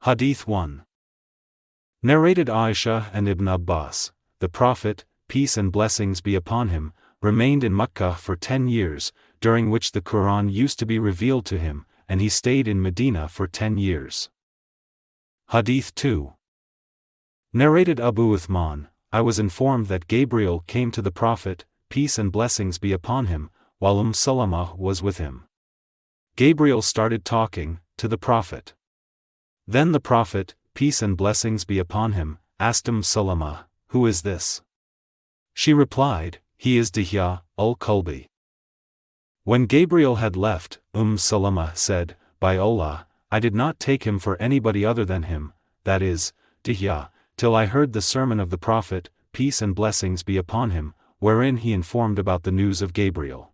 Hadīth 1. Narrated Aisha and Ibn Abbas, the Prophet, peace and blessings be upon him, remained in Makkah for 10 years, during which the Qur'an used to be revealed to him, and he stayed in Medina for 10 years. Hadīth 2. Narrated Abu Uthman, I was informed that Gabriel came to the Prophet, peace and blessings be upon him, while Salama was with him. Gabriel started talking to the Prophet. Then the Prophet, peace and blessings be upon him, asked Salama, who is this? She replied, he is Dihya al-Kalbi. When Gabriel had left, Salama said, by Allah, I did not take him for anybody other than him, that is, Dihya, till I heard the sermon of the Prophet, peace and blessings be upon him, wherein he informed about the news of Gabriel.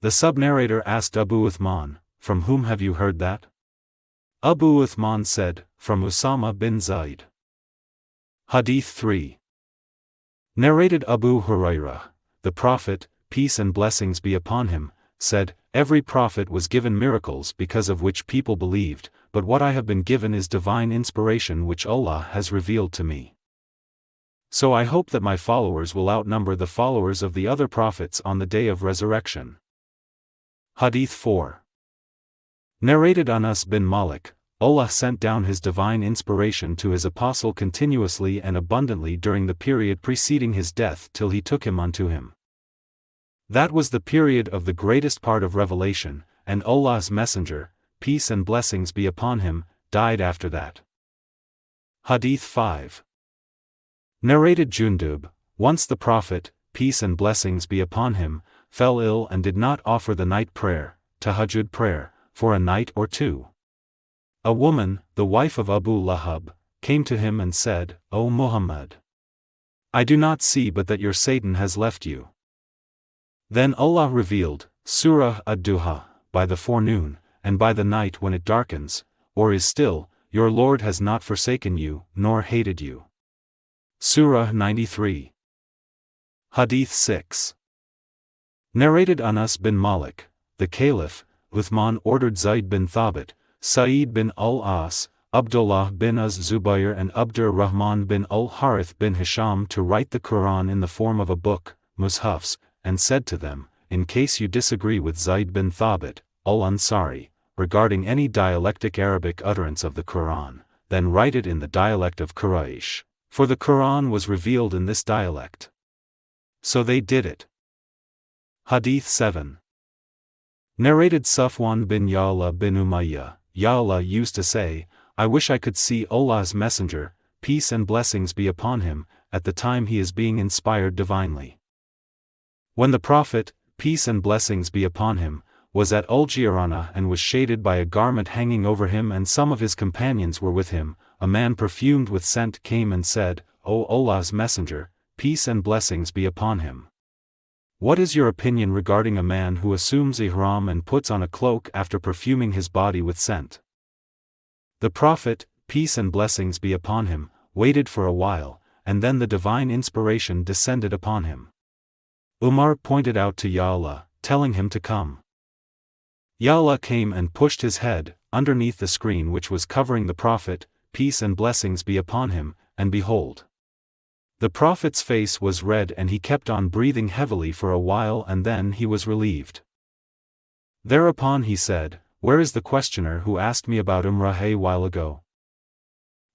The sub-narrator asked Abu Uthman, from whom have you heard that? Abu Uthman said, from Usama bin Zayd. Hadīth 3. Narrated Abu Hurairah, the Prophet, peace and blessings be upon him, said, every prophet was given miracles because of which people believed, but what I have been given is divine inspiration which Allah has revealed to me. So I hope that my followers will outnumber the followers of the other prophets on the day of resurrection. Hadīth 4. Narrated Anas bin Malik, Allah sent down His divine inspiration to His apostle continuously and abundantly during the period preceding his death till He took him unto Him. That was the period of the greatest part of revelation, and Allah's Messenger, peace and blessings be upon him, died after that. Hadīth 5. Narrated Jundub, once the Prophet, peace and blessings be upon him, fell ill and did not offer the night prayer, tahajjud prayer, for a night or two. A woman, the wife of Abu Lahab, came to him and said, O Muhammad! I do not see but that your Satan has left you. Then Allah revealed, Surah Ad-Duha, by the forenoon, and by the night when it darkens, or is still, your Lord has not forsaken you, nor hated you. Surah 93. Hadīth 6. Narrated Anas bin Malik, the Caliph, Uthman ordered Zayd bin Thabit, Sa'id bin al-As, Abdullāh bin Az-Zubayr and Abdur Rahman bin al-Harith bin Hisham to write the Qur'an in the form of a book, mushafs, and said to them, in case you disagree with Zayd bin Thabit, al-Ansari, regarding any dialectic Arabic utterance of the Qur'an, then write it in the dialect of Quraish, for the Qur'an was revealed in this dialect. So they did it. Hadīth 7. Narrated Safwan bin Ya'la bin Umayyah, Ya'la used to say, I wish I could see Allah's Messenger, peace and blessings be upon him, at the time he is being inspired divinely. When the Prophet, peace and blessings be upon him, was at Al-Jirana and was shaded by a garment hanging over him and some of his companions were with him, a man perfumed with scent came and said, O Allah's Messenger, peace and blessings be upon him. What is your opinion regarding a man who assumes ihram and puts on a cloak after perfuming his body with scent? The Prophet, peace and blessings be upon him, waited for a while, and then the divine inspiration descended upon him. Umar pointed out to Ya'la, telling him to come. Ya'la came and pushed his head underneath the screen which was covering the Prophet, peace and blessings be upon him, and behold, the Prophet's face was red and he kept on breathing heavily for a while and then he was relieved. Thereupon he said, Where is the questioner who asked me about Umrah a while ago?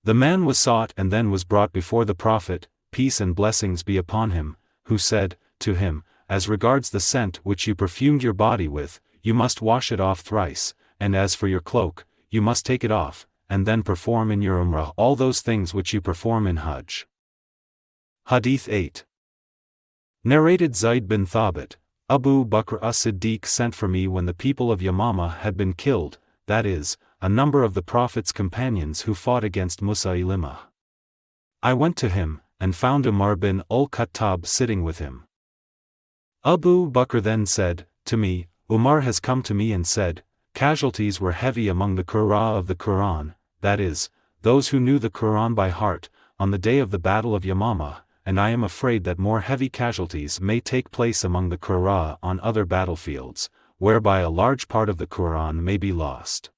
The man was sought and then was brought before the Prophet, peace and blessings be upon him, who said to him, As regards the scent which you perfumed your body with, you must wash it off thrice, and as for your cloak, you must take it off, and then perform in your Umrah all those things which you perform in Hajj. Hadīth 8. Narrated Zayd bin Thabit, Abu Bakr as-Siddiq sent for me when the people of Yamama had been killed, that is, a number of the Prophet's companions who fought against Musaylimah. I went to him, and found Umar bin al-Khattab sitting with him. Abu Bakr then said to me, Umar has come to me and said, Casualties were heavy among the Qurra of the Qur'an, that is, those who knew the Qur'an by heart, on the day of the Battle of Yamama, and I am afraid that more heavy casualties may take place among the Qurra on other battlefields, whereby a large part of the Qur'an may be lost.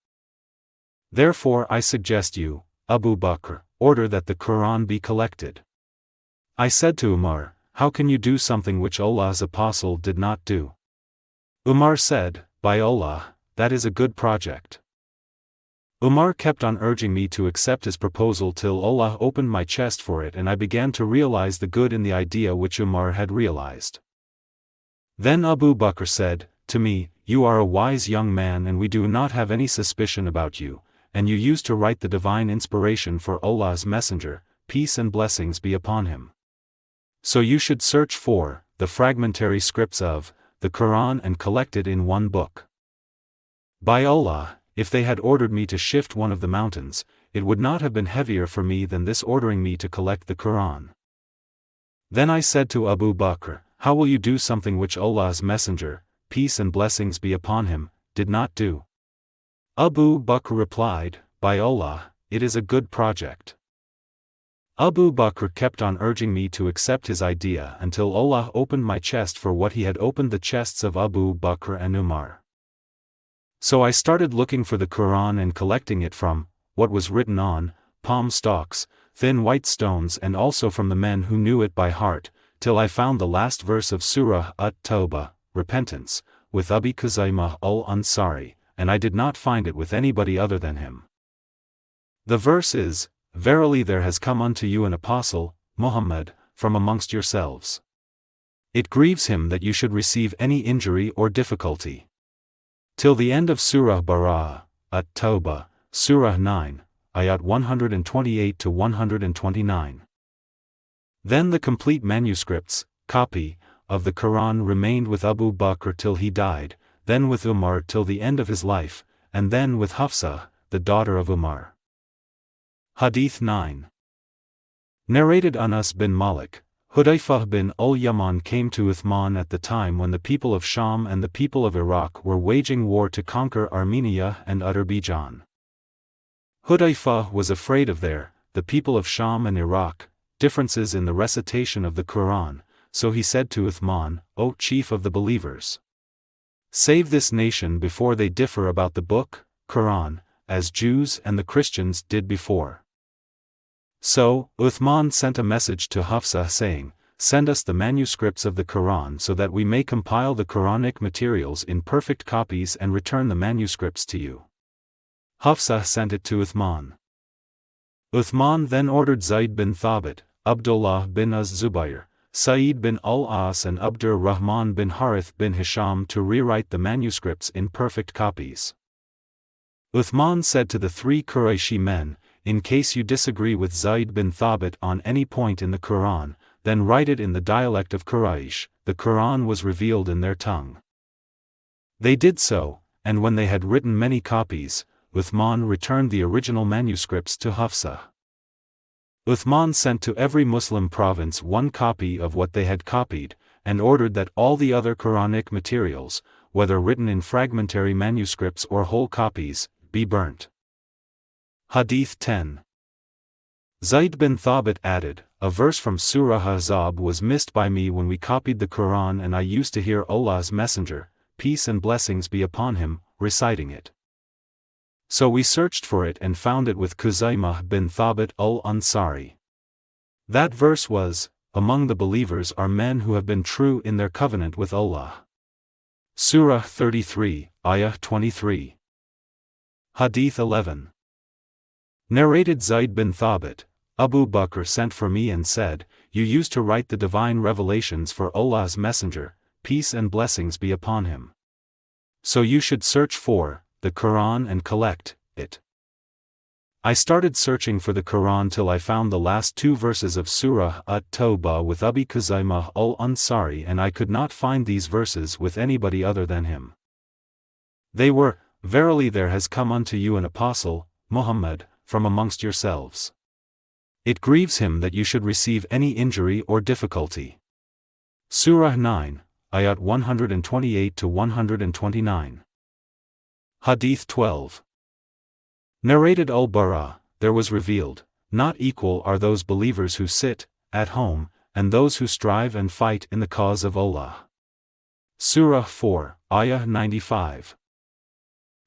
Therefore I suggest you, Abu Bakr, order that the Qur'an be collected. I said to Umar, how can you do something which Allah's apostle did not do? Umar said, by Allah, that is a good project. Umar kept on urging me to accept his proposal till Allah opened my chest for it and I began to realize the good in the idea which Umar had realized. Then Abu Bakr said, to me, you are a wise young man and we do not have any suspicion about you, and you used to write the divine inspiration for Allah's messenger, peace and blessings be upon him. So you should search for the fragmentary scripts of the Qur'an and collect it in one book. By Allah, if they had ordered me to shift one of the mountains, it would not have been heavier for me than this ordering me to collect the Qur'an. Then I said to Abu Bakr, how will you do something which Allah's messenger, peace and blessings be upon him, did not do? Abu Bakr replied, by Allah, it is a good project. Abu Bakr kept on urging me to accept his idea until Allah opened my chest for what he had opened the chests of Abu Bakr and Umar. So I started looking for the Qur'an and collecting it from what was written on palm stalks, thin white stones, and also from the men who knew it by heart, till I found the last verse of Surah At-Tawbah, Repentance, with Abi Khuzaymah al-Ansari, and I did not find it with anybody other than him. The verse is, verily there has come unto you an apostle, Muhammad, from amongst yourselves. It grieves him that you should receive any injury or difficulty. Till the end of Surah Bara'ah, At-Tawbah, Surah 9, Ayat 128 to 129. Then the complete manuscripts, copy, of the Qur'an remained with Abu Bakr till he died, then with Umar till the end of his life, and then with Hafsa, the daughter of Umar. Hadith 9. Narrated Anas bin Malik, Hudayfah bin al-Yaman came to Uthman at the time when the people of Sham and the people of Iraq were waging war to conquer Armenia and Azerbaijan. Hudayfah was afraid of the people of Sham and Iraq, differences in the recitation of the Qur'an, so he said to Uthman, O chief of the believers, save this nation before they differ about the book, Qur'an, as Jews and the Christians did before. So, Uthman sent a message to Hafsa saying, send us the manuscripts of the Qur'an so that we may compile the Quranic materials in perfect copies and return the manuscripts to you. Hafsa sent it to Uthman. Uthman then ordered Zayd bin Thabit, Abdullāh bin Az-Zubayr, Sa'id bin al-As and Abdur Rahman bin Harith bin Hisham to rewrite the manuscripts in perfect copies. Uthman said to the three Quraishi men, in case you disagree with Zayd bin Thabit on any point in the Qur'an, then write it in the dialect of Quraish. The Qur'an was revealed in their tongue. They did so, and when they had written many copies, Uthman returned the original manuscripts to Hafsa. Uthman sent to every Muslim province one copy of what they had copied, and ordered that all the other Quranic materials, whether written in fragmentary manuscripts or whole copies, be burnt. Hadith 10. Zayd bin Thabit added, a verse from Surah Ahzab was missed by me when we copied the Qur'an and I used to hear Allah's messenger, peace and blessings be upon him, reciting it. So we searched for it and found it with Khuzaymah bin Thabit al-Ansari. That verse was, among the believers are men who have been true in their covenant with Allah. Surah 33, Ayah 23. Hadith 11. Narrated Zayd bin Thabit, Abu Bakr sent for me and said, you used to write the divine revelations for Allah's messenger, peace and blessings be upon him. So you should search for the Qur'an and collect it. I started searching for the Qur'an till I found the last two verses of Surah At-Tawbah with Abi Khuzaymah al-Ansari, and I could not find these verses with anybody other than him. They were, verily there has come unto you an apostle, Muhammad, from amongst yourselves. It grieves him that you should receive any injury or difficulty. Surah 9, Ayat 128 to 129. Hadith 12. Narrated Al-Barā, there was revealed, not equal are those believers who sit at home, and those who strive and fight in the cause of Allah. Surah 4, Ayah 95.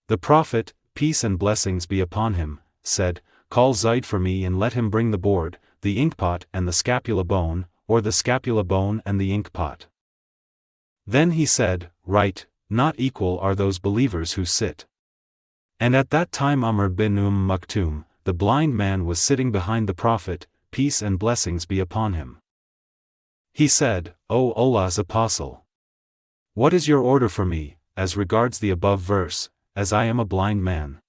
The Prophet, peace and blessings be upon him, said, "Call Zayd for me and let him bring the board, the inkpot and the scapula bone, or the scapula bone and the inkpot." Then he said, "Right, not equal are those believers who sit." And at that time Amr bin Maktum, the blind man, was sitting behind the Prophet, peace and blessings be upon him. He said, "O Allah's Apostle, what is your order for me, as regards the above verse, as I am a blind man?"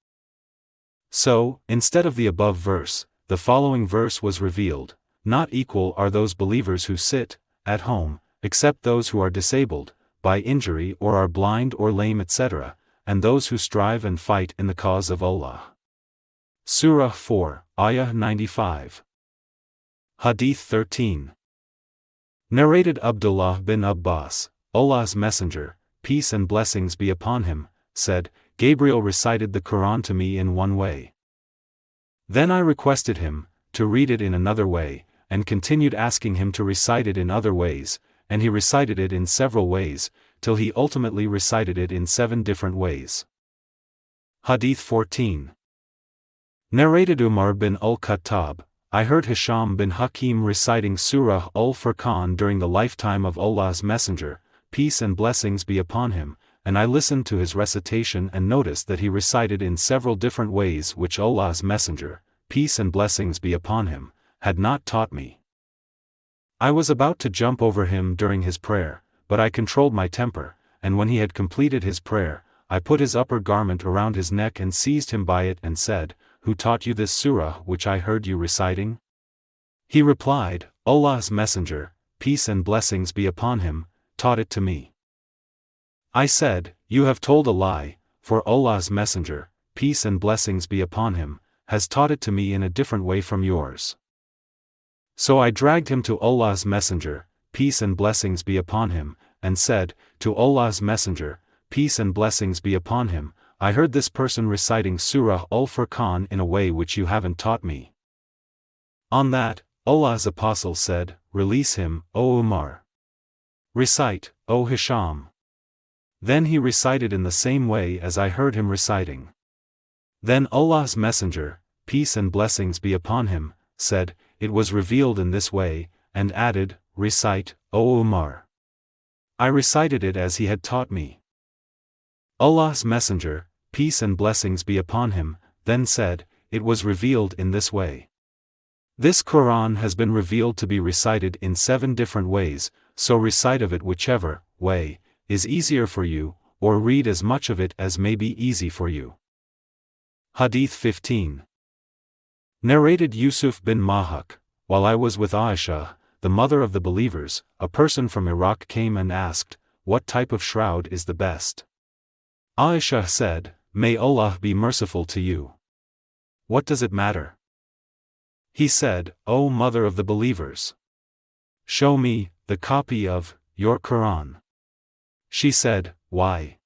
So, instead of the above verse, the following verse was revealed: "Not equal are those believers who sit at home, except those who are disabled by injury or are blind or lame, etc., and those who strive and fight in the cause of Allah." Surah 4, Ayah 95. Hadith 13. Narrated Abdullāh bin Abbas, Allah's Messenger, peace and blessings be upon him, said, "Gabriel recited the Qur'an to me in one way. Then I requested him to read it in another way, and continued asking him to recite it in other ways, and he recited it in several ways, till he ultimately recited it in 7 different ways." Hadith 14. Narrated Umar bin al-Khattab, I heard Hisham bin Hakim reciting Surah Al-Furqan during the lifetime of Allah's Messenger, peace and blessings be upon him, and I listened to his recitation and noticed that he recited in several different ways which Allah's Messenger, peace and blessings be upon him, had not taught me. I was about to jump over him during his prayer, but I controlled my temper, and when he had completed his prayer, I put his upper garment around his neck and seized him by it and said, "Who taught you this surah which I heard you reciting?" He replied, "Allah's Messenger, peace and blessings be upon him, taught it to me." I said, "You have told a lie, for Allah's Messenger, peace and blessings be upon him, has taught it to me in a different way from yours." So I dragged him to Allah's Messenger, peace and blessings be upon him, and said, "To Allah's Messenger, peace and blessings be upon him, I heard this person reciting Surah Al-Furqan in a way which you haven't taught me." On that, Allah's Apostle said, "Release him, O Umar. Recite, O Hisham." Then he recited in the same way as I heard him reciting. Then Allah's Messenger, peace and blessings be upon him, said, "It was revealed in this way," and added, "Recite, O Umar." I recited it as he had taught me. Allah's Messenger, peace and blessings be upon him, then said, "It was revealed in this way. This Qur'an has been revealed to be recited in 7 different ways, so recite of it whichever way is easier for you, or read as much of it as may be easy for you." Hadith 15. Narrated Yusuf bin Mahak, while I was with Aisha, the mother of the believers, a person from Iraq came and asked, "What type of shroud is the best?" Aisha said, "May Allah be merciful to you. What does it matter?" He said, "O mother of the believers, show me the copy of your Qur'an." She said, "Why?"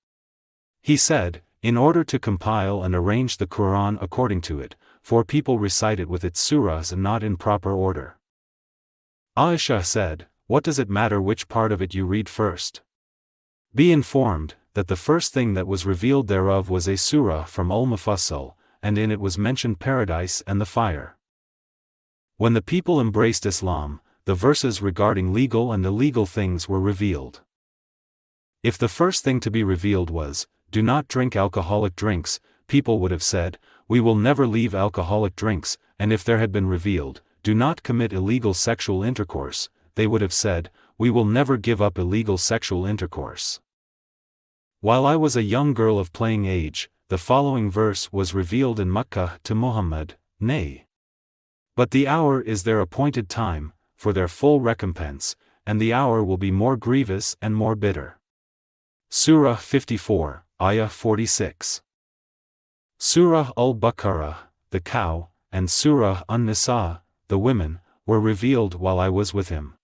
He said, "In order to compile and arrange the Qur'an according to it, for people recite it with its surahs and not in proper order." Aisha said, "What does it matter which part of it you read first? Be informed that the first thing that was revealed thereof was a surah from Al-Mufassal, and in it was mentioned paradise and the fire. When the people embraced Islam, the verses regarding legal and illegal things were revealed. If the first thing to be revealed was, 'Do not drink alcoholic drinks,' people would have said, 'We will never leave alcoholic drinks,' and if there had been revealed, 'Do not commit illegal sexual intercourse,' they would have said, 'We will never give up illegal sexual intercourse.' While I was a young girl of playing age, the following verse was revealed in Makkah to Muhammad, nay. But the hour is their appointed time, for their full recompense, and the hour will be more grievous and more bitter." Surah 54, Ayah 46. Surah Al-Baqarah, the cow, and Surah An-Nisa, the women, were revealed while I was with him.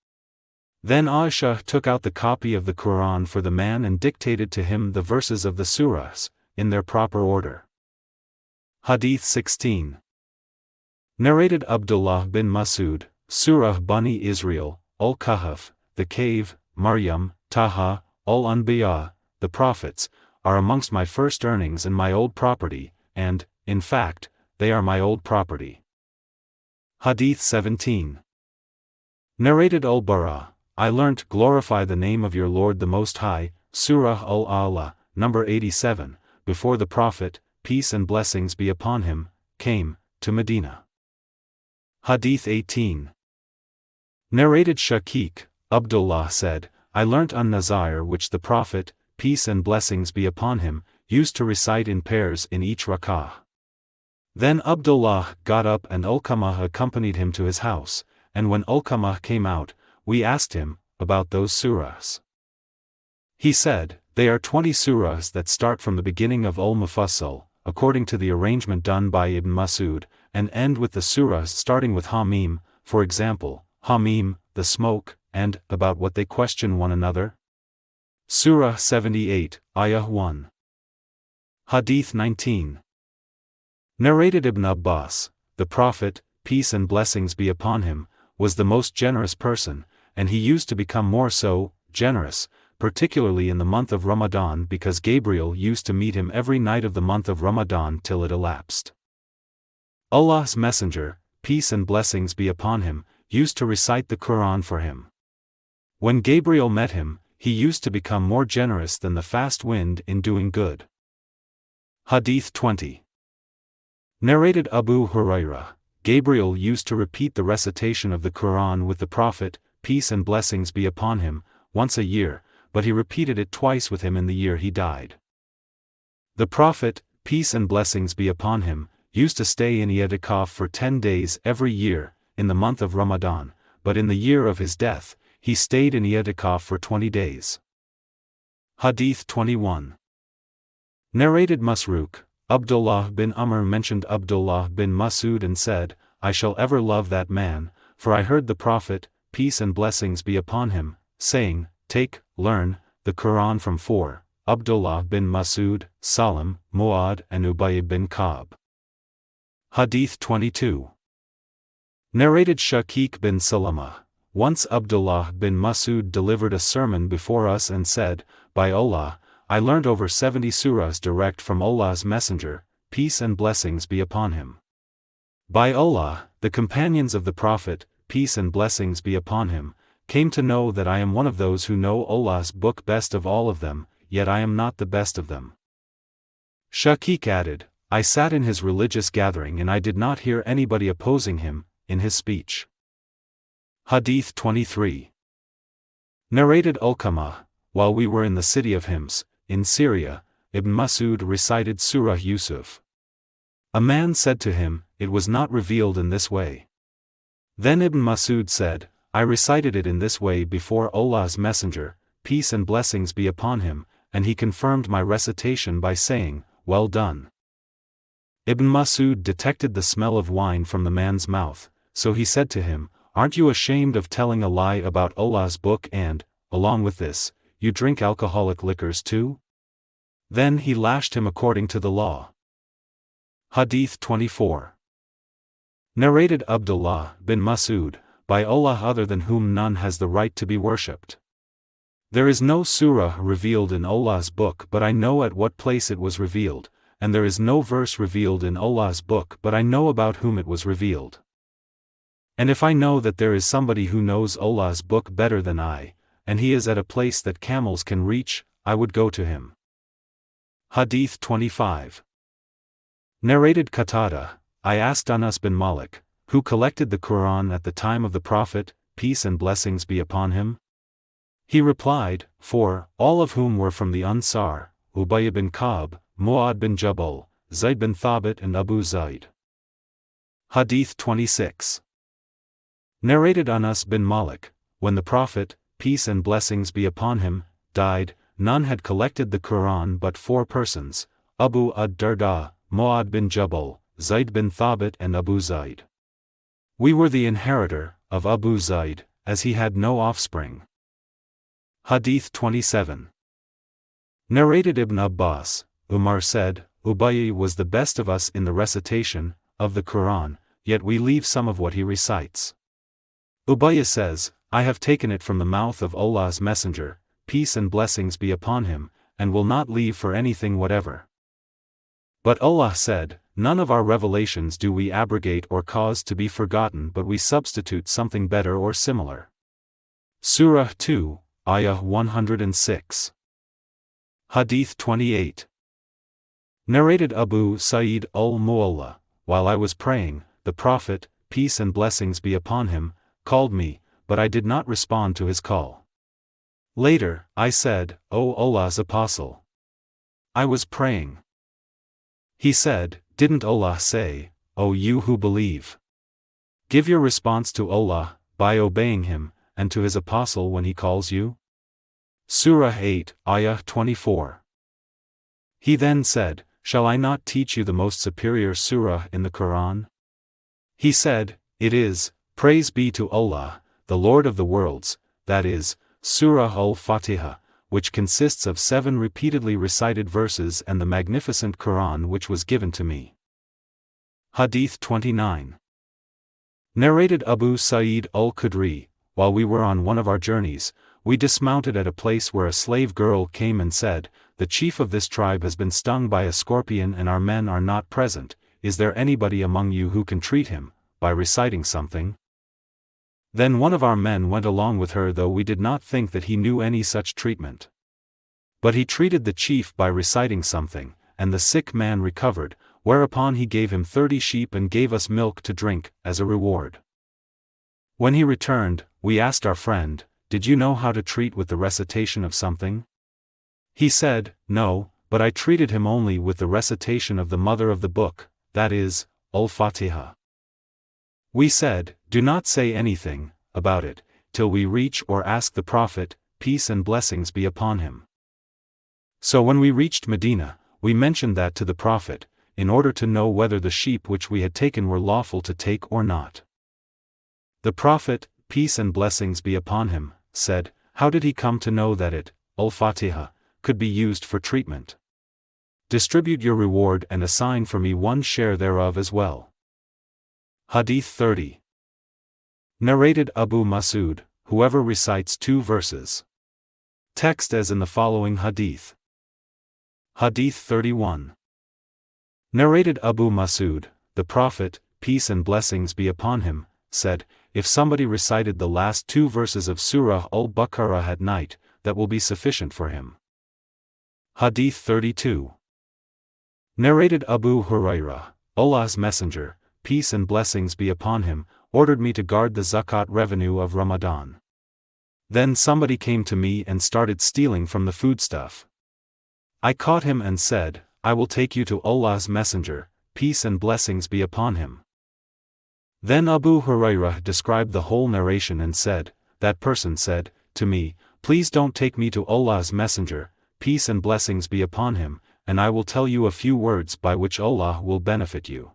Then Aisha took out the copy of the Qur'an for the man and dictated to him the verses of the surahs, in their proper order. Hadith 16. Narrated Abdullāh bin Mas'ud, Surah Bani Israel, Al-Kahf, the cave, Maryam, Taha, Al-Anbiya, the prophets, are amongst my first earnings and my old property, and, in fact, they are my old property. Hadith 17. Narrated Al-Barā, I learnt, glorify the name of your Lord the Most High, Surah Al-A'la, number 87, before the Prophet, peace and blessings be upon him, came to Medina. Hadith 18. Narrated Shaqiq, Abdullāh said, I learnt An-Nazir which the Prophet, peace and blessings be upon him, used to recite in pairs in each rak'ah. Then Abdullāh got up and Alqamah accompanied him to his house, and when Alqamah came out, we asked him about those surahs. He said, they are 20 surahs that start from the beginning of Al-Mufassal, according to the arrangement done by Ibn Mas'ud, and end with the surahs starting with Hamim, for example, Hamim, the smoke, and about what they question one another. Surah 78, Ayah 1. Hadith 19. Narrated Ibn Abbas, the Prophet, peace and blessings be upon him, was the most generous person, and he used to become more so, generous, particularly in the month of Ramadan because Gabriel used to meet him every night of the month of Ramadan till it elapsed. Allah's Messenger, peace and blessings be upon him, used to recite the Qur'an for him. When Gabriel met him, he used to become more generous than the fast wind in doing good. Hadith 20. Narrated Abu Hurairah, Gabriel used to repeat the recitation of the Qur'an with the Prophet, peace and blessings be upon him, once a year, but he repeated it twice with him in the year he died. The Prophet, peace and blessings be upon him, used to stay in i'tikaf for 10 days every year, in the month of Ramadan, but in the year of his death, he stayed in i'tikaf for 20 days. Hadith 21. Narrated Masruq, Abdullāh bin Amr mentioned Abdullāh bin Mas'ud and said, I shall ever love that man, for I heard the Prophet, peace and blessings be upon him, saying, take, learn, the Qur'an from 4, Abdullāh bin Mas'ud, Salim, Mu'ad and Ubay bin Ka'b. Hadith 22. Narrated Shaqiq bin Salama, once Abdullāh bin Mas'ud delivered a sermon before us and said, by Allah, I learnt over 70 surahs direct from Allah's Messenger, peace and blessings be upon him. By Allah, the companions of the Prophet, peace and blessings be upon him, came to know that I am one of those who know Allah's book best of all of them, yet I am not the best of them. Shaqiq added, I sat in his religious gathering and I did not hear anybody opposing him, in his speech. Hadith 23. Narrated Alqamah, while we were in the city of Hims, in Syria, Ibn Mas'ud recited Surah Yusuf. A man said to him, it was not revealed in this way. Then Ibn Mas'ud said, I recited it in this way before Allah's Messenger, peace and blessings be upon him, and he confirmed my recitation by saying, well done. Ibn Mas'ud detected the smell of wine from the man's mouth, so he said to him, aren't you ashamed of telling a lie about Allah's book and, along with this, you drink alcoholic liquors too? Then he lashed him according to the law. Hadith 24. Narrated Abdullāh bin Mas'ud, by Allah other than whom none has the right to be worshipped. There is no surah revealed in Allah's book but I know at what place it was revealed, and there is no verse revealed in Allah's book but I know about whom it was revealed. And if I know that there is somebody who knows Allah's book better than I, and he is at a place that camels can reach, I would go to him. Hadith 25. Narrated Qatada, I asked Anas bin Malik, who collected the Qur'an at the time of the Prophet, peace and blessings be upon him? He replied, 4, all of whom were from the Ansar, Ubay bin Ka'b, Mu'ad bin Jabal, Zayd bin Thabit and Abu Zayd. Hadith 26. Narrated Anas bin Malik, when the Prophet, peace and blessings be upon him, died, none had collected the Qur'an but 4 persons, Abu ad-Darda, Mu'ad bin Jabal, Zayd bin Thabit and Abu Zayd. We were the inheritor of Abu Zayd, as he had no offspring. Hadith 27. Narrated Ibn Abbas, Umar said, Ubay was the best of us in the recitation of the Qur'an, yet we leave some of what he recites. Ubay says, I have taken it from the mouth of Allah's Messenger, peace and blessings be upon him, and will not leave for anything whatever. But Allah said, none of our revelations do we abrogate or cause to be forgotten, but we substitute something better or similar. Surah 2, Ayah 106. Hadith 28. Narrated Abu Sa'id al-Mu'alla, while I was praying, the Prophet, peace and blessings be upon him, called me, but I did not respond to his call. Later, I said, O Allah's Apostle, I was praying. He said, didn't Allah say, O you who believe? Give your response to Allah, by obeying Him, and to His Apostle when He calls you? Surah 8, Ayah 24. He then said, shall I not teach you the most superior surah in the Qur'an? He said, it is, praise be to Allah, the Lord of the worlds, that is, Surah Al-Fatiha, which consists of 7 repeatedly recited verses, and the magnificent Qur'an which was given to me. Hadith 29. Narrated Abu Sa'id al-Khudri, while we were on one of our journeys, we dismounted at a place where a slave girl came and said, the chief of this tribe has been stung by a scorpion and our men are not present, is there anybody among you who can treat him, by reciting something? Then one of our men went along with her, though we did not think that he knew any such treatment. But he treated the chief by reciting something, and the sick man recovered, whereupon he gave him 30 sheep and gave us milk to drink, as a reward. When he returned, we asked our friend, did you know how to treat with the recitation of something? He said, no, but I treated him only with the recitation of the mother of the book, that is, Al-Fatiha. We said, do not say anything about it, till we reach or ask the Prophet, peace and blessings be upon him. So when we reached Medina, we mentioned that to the Prophet, in order to know whether the sheep which we had taken were lawful to take or not. The Prophet, peace and blessings be upon him, said, how did he come to know that it, Al-Fatiha, could be used for treatment? Distribute your reward and assign for me 1 share thereof as well. Hadith 30. Narrated Abu Mas'ud, whoever recites 2 verses. Text as in the following hadith. Hadith 31. Narrated Abu Mas'ud, the Prophet, peace and blessings be upon him, said, if somebody recited the last 2 verses of Surah Al-Baqarah at night, that will be sufficient for him. Hadith 32. Narrated Abu Hurairah, Allah's Messenger, peace and blessings be upon him, ordered me to guard the zakat revenue of Ramadan. Then somebody came to me and started stealing from the foodstuff. I caught him and said, I will take you to Allah's Messenger, peace and blessings be upon him. Then Abu Hurairah described the whole narration and said, that person said to me, please don't take me to Allah's Messenger, peace and blessings be upon him, and I will tell you a few words by which Allah will benefit you.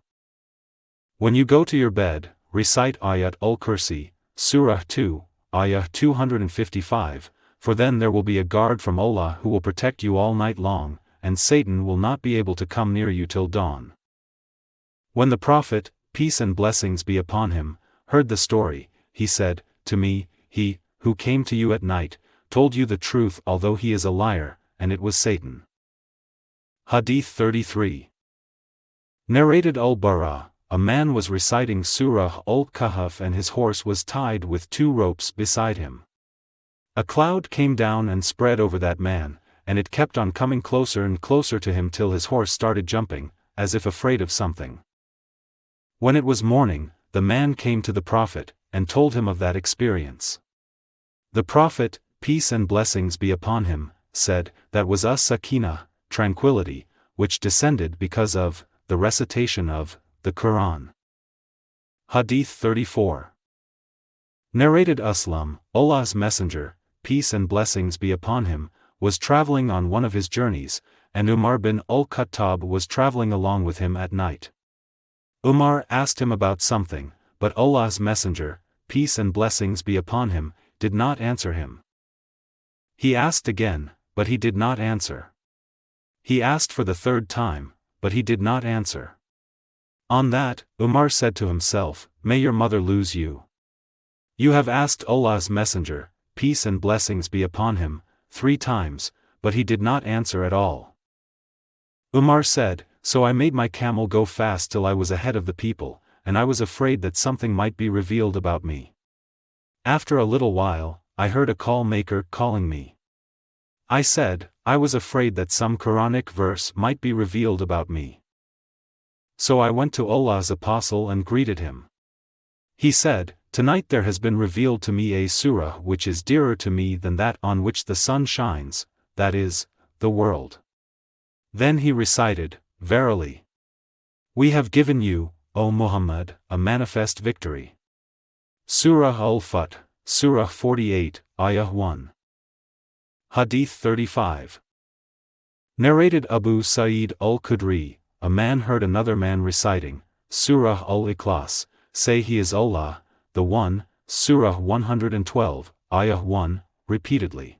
When you go to your bed, recite Ayat al-Kursi, Surah 2, Ayah 255, for then there will be a guard from Allah who will protect you all night long, and Satan will not be able to come near you till dawn. When the Prophet, peace and blessings be upon him, heard the story, he said to me, he, who came to you at night, told you the truth although he is a liar, and it was Satan. Hadith 33. Narrated Al-Barā, a man was reciting Surah Al-Kahf and his horse was tied with 2 ropes beside him. A cloud came down and spread over that man, and it kept on coming closer and closer to him till his horse started jumping, as if afraid of something. When it was morning, the man came to the Prophet, and told him of that experience. The Prophet, peace and blessings be upon him, said, that was As-Sakinah, tranquility, which descended because of the recitation of the Qur'an. Hadith 34. Narrated Aslam, Allah's Messenger, peace and blessings be upon him, was traveling on one of his journeys, and Umar bin al-Khattab was traveling along with him at night. Umar asked him about something, but Allah's Messenger, peace and blessings be upon him, did not answer him. He asked again, but he did not answer. He asked for the 3rd time, but he did not answer. On that, Umar said to himself, may your mother lose you. You have asked Allah's Messenger, peace and blessings be upon him, 3 times, but he did not answer at all. Umar said, so I made my camel go fast till I was ahead of the people, and I was afraid that something might be revealed about me. After a little while, I heard a call maker calling me. I said, I was afraid that some Quranic verse might be revealed about me. So I went to Allah's apostle and greeted him. He said, Tonight there has been revealed to me a surah which is dearer to me than that on which the sun shines, that is, the world. Then he recited, Verily, we have given you, O Muhammad, a manifest victory. Surah Al-Fath, Surah 48, Ayah 1. Hadīth 35. Narrated Abu Sa'id al-Khudri, a man heard another man reciting, Surah Al-Ikhlas, say he is Allah, the One, Surah 112, Ayah 1, repeatedly.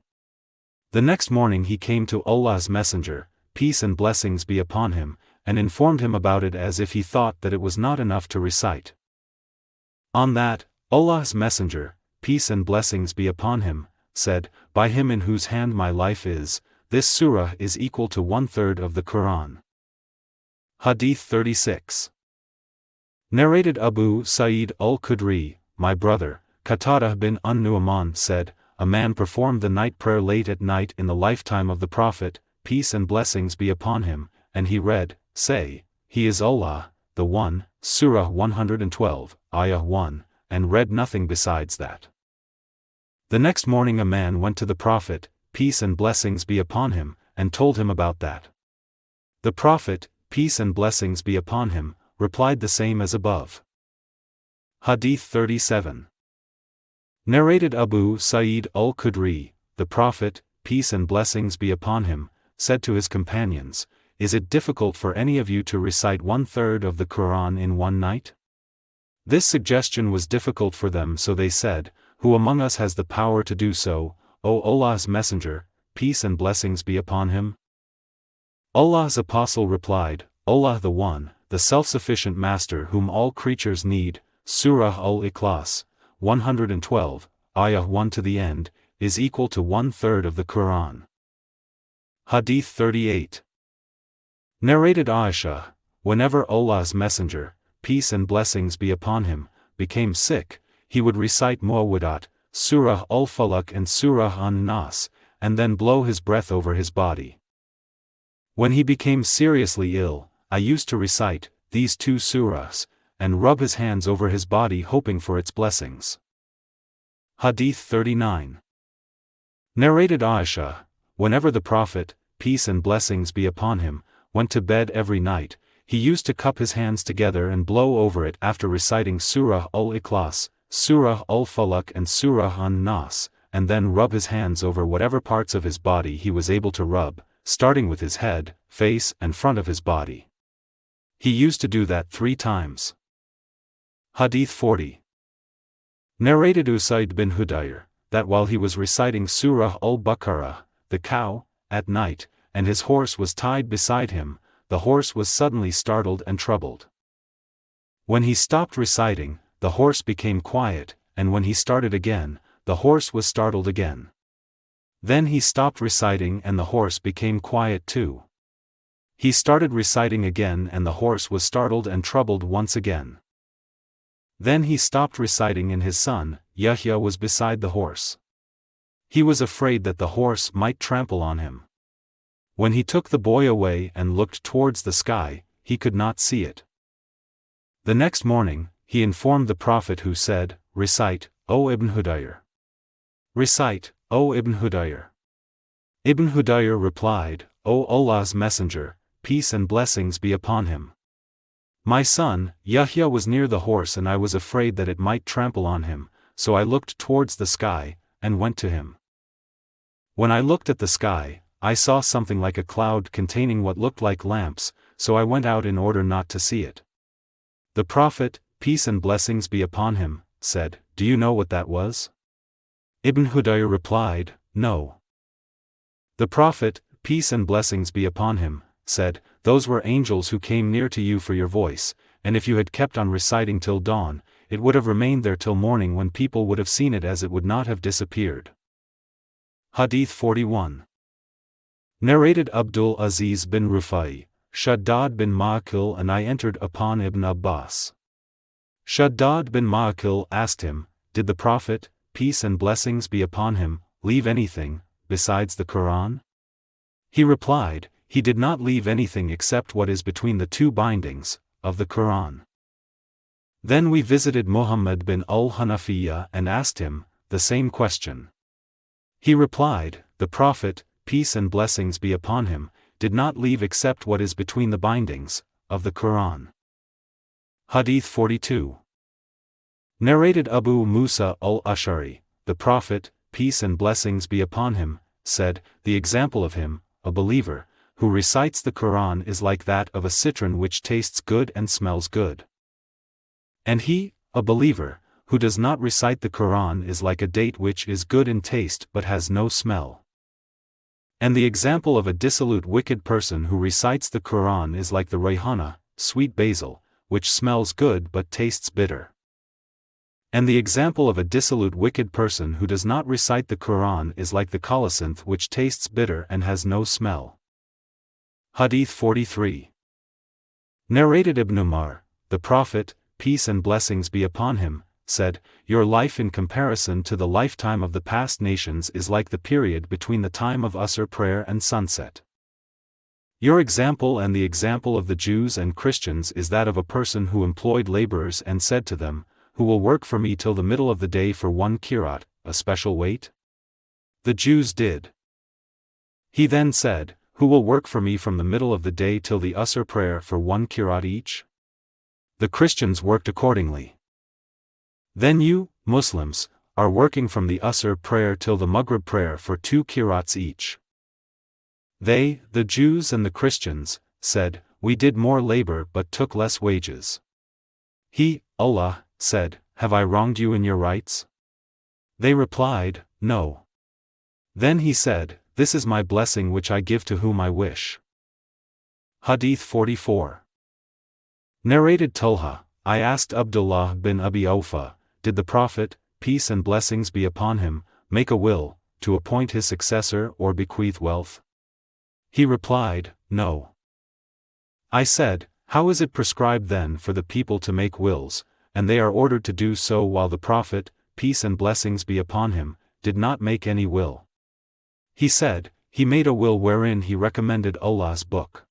The next morning he came to Allah's Messenger, peace and blessings be upon him, and informed him about it as if he thought that it was not enough to recite. On that, Allah's Messenger, peace and blessings be upon him, said, By him in whose hand my life is, this surah is equal to 1/3 of the Qur'an. Hadīth 36. Narrated Abu Sa'id al-Khudri, my brother, Qatadah bin An-Nu'man said, a man performed the night prayer late at night in the lifetime of the Prophet, peace and blessings be upon him, and he read, Say, He is Allah, the One, Surah 112, Ayah 1, and read nothing besides that. The next morning a man went to the Prophet, peace and blessings be upon him, and told him about that. The Prophet, peace and blessings be upon him, replied the same as above. Hadīth 37. Narrated Abu Sa'id al-Khudri, the Prophet, peace and blessings be upon him, said to his companions, Is it difficult for any of you to recite 1/3 of the Qur'an in one night? This suggestion was difficult for them, so they said, Who among us has the power to do so, O Allah's Messenger, peace and blessings be upon him? Allah's Apostle replied, Allah the One, the self-sufficient Master whom all creatures need, Surah Al-Ikhlas, 112, Ayah 1 to the end, is equal to 1/3 of the Qur'an. Hadīth 38. Narrated Aisha, whenever Allah's Messenger, peace and blessings be upon him, became sick, he would recite Muawwidat, Surah Al-Falaq and Surah An-Nas, and then blow his breath over his body. When he became seriously ill, I used to recite these two surahs, and rub his hands over his body hoping for its blessings. Hadīth 39. Narrated Aisha, whenever the Prophet, peace and blessings be upon him, went to bed every night, he used to cup his hands together and blow over it after reciting Surah Al-Ikhlas, Surah Al-Falaq and Surah An-Nas, and then rub his hands over whatever parts of his body he was able to rub, starting with his head, face and front of his body. He used to do that 3 times. Hadīth 40. Narrated Usayd bin Hudayr, that while he was reciting Surah Al-Baqarah, the cow, at night, and his horse was tied beside him, the horse was suddenly startled and troubled. When he stopped reciting, the horse became quiet, and when he started again, the horse was startled again. Then he stopped reciting and the horse became quiet too. He started reciting again and the horse was startled and troubled once again. Then he stopped reciting and his son, Yahya, was beside the horse. He was afraid that the horse might trample on him. When he took the boy away and looked towards the sky, he could not see it. The next morning, he informed the Prophet, who said, Recite, O Ibn Hudayr. Recite, O Ibn Hudayr. Ibn Hudayr replied, O Allah's Messenger, peace and blessings be upon him. My son, Yahya, was near the horse and I was afraid that it might trample on him, so I looked towards the sky, and went to him. When I looked at the sky, I saw something like a cloud containing what looked like lamps, so I went out in order not to see it. The Prophet, peace and blessings be upon him, said, Do you know what that was? Ibn Hudayr replied, No. The Prophet, peace and blessings be upon him, said, Those were angels who came near to you for your voice, and if you had kept on reciting till dawn, it would have remained there till morning when people would have seen it, as it would not have disappeared. Hadīth 41. Narrated Abdul Aziz bin Rufai, Shaddad bin Ma'akil and I entered upon Ibn Abbas. Shaddad bin Ma'akil asked him, Did the Prophet, peace and blessings be upon him, leave anything, besides the Qur'an? He replied, He did not leave anything except what is between the two bindings, of the Qur'an. Then we visited Muhammad bin al-Hanafiyyah and asked him, the same question. He replied, The Prophet, peace and blessings be upon him, did not leave except what is between the bindings, of the Qur'an. Hadith 42. Narrated Abu Musa al-Ash'ari, the Prophet, peace and blessings be upon him, said, The example of him, a believer, who recites the Qur'an is like that of a citron which tastes good and smells good. And he, a believer, who does not recite the Qur'an is like a date which is good in taste but has no smell. And the example of a dissolute wicked person who recites the Qur'an is like the rayhana, sweet basil, which smells good but tastes bitter. And the example of a dissolute wicked person who does not recite the Qur'an is like the colocynth which tastes bitter and has no smell. Hadith 43. Narrated Ibn Umar, the Prophet, peace and blessings be upon him, said, Your life in comparison to the lifetime of the past nations is like the period between the time of Asr prayer and sunset. Your example and the example of the Jews and Christians is that of a person who employed laborers and said to them, Who will work for me till the middle of the day for one kirat, a special weight? The Jews did. He then said, Who will work for me from the middle of the day till the Asr prayer for one kirat each? The Christians worked accordingly. Then you, Muslims, are working from the Asr prayer till the Maghrib prayer for 2 kirats each. They, the Jews and the Christians, said, We did more labor but took less wages. He, Allah, said, Have I wronged you in your rights? They replied, No. Then he said, This is my blessing which I give to whom I wish. Hadith 44. Narrated Talha, I asked Abdullāh bin Abi Awfa, Did the Prophet, peace and blessings be upon him, make a will, to appoint his successor or bequeath wealth? He replied, No. I said, How is it prescribed then for the people to make wills, and they are ordered to do so while the Prophet, peace and blessings be upon him, did not make any will? He said, He made a will wherein he recommended Allah's book.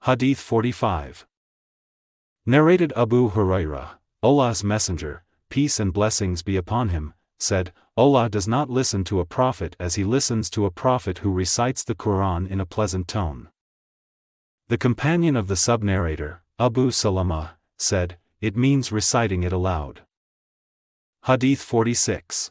Hadith 45. Narrated Abu Hurairah, Allah's Messenger, peace and blessings be upon him, said, Allah does not listen to a prophet as he listens to a prophet who recites the Qur'an in a pleasant tone. The companion of the sub-narrator, Abu Salama, said, It means reciting it aloud. Hadith 46.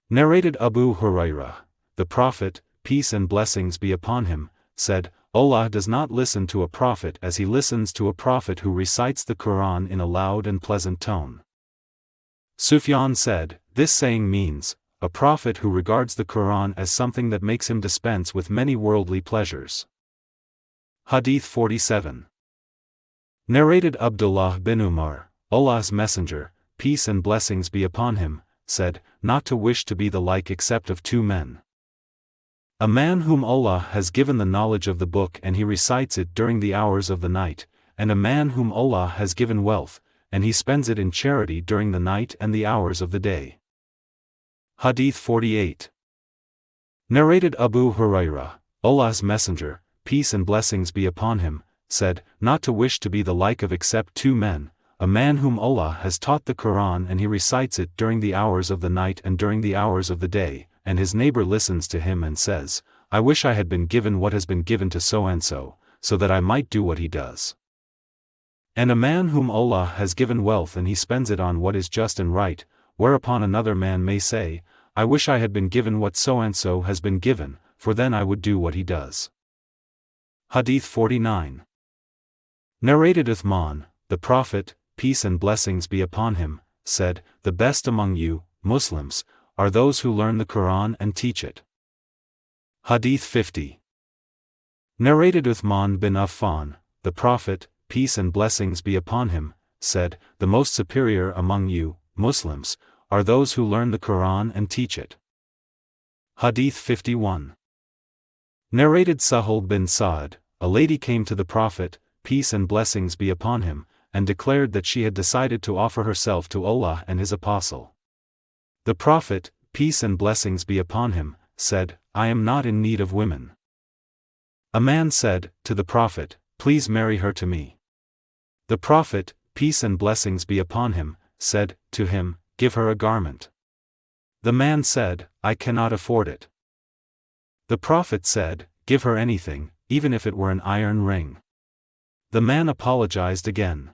Narrated Abu Hurairah, the Prophet, peace and blessings be upon him, said, Allah does not listen to a prophet as he listens to a prophet who recites the Qur'an in a loud and pleasant tone. Sufyan said, This saying means, a prophet who regards the Qur'an as something that makes him dispense with many worldly pleasures. Hadith 47. Narrated Abdullāh bin Umar, Allah's Messenger, peace and blessings be upon him, said, Not to wish to be the like except of 2 men. A man whom Allah has given the knowledge of the book and he recites it during the hours of the night, and a man whom Allah has given wealth, and he spends it in charity during the night and the hours of the day. Hadith 48. Narrated Abu Hurairah, Allah's Messenger, peace and blessings be upon him, said, Not to wish to be the like of except 2 men, a man whom Allah has taught the Qur'an and he recites it during the hours of the night and during the hours of the day, and his neighbor listens to him and says, I wish I had been given what has been given to so-and-so, so that I might do what he does. And a man whom Allah has given wealth and he spends it on what is just and right, whereupon another man may say, I wish I had been given what so-and-so has been given, for then I would do what he does. Hadith 49. Narrated Uthman, the Prophet, peace and blessings be upon him, said, The best among you, Muslims, are those who learn the Qur'an and teach it. Hadith 50. Narrated Uthman bin Affan, the Prophet, peace and blessings be upon him, said, The most superior among you, Muslims, are those who learn the Qur'an and teach it. Hadith 51. Narrated Sahal bin Sa'd, a lady came to the Prophet, peace and blessings be upon him, and declared that she had decided to offer herself to Allah and His Apostle. The Prophet, peace and blessings be upon him, said, I am not in need of women. A man said to the Prophet, please marry her to me. The Prophet, peace and blessings be upon him, said to him, give her a garment. The man said, I cannot afford it. The Prophet said, give her anything, even if it were an iron ring. The man apologized again.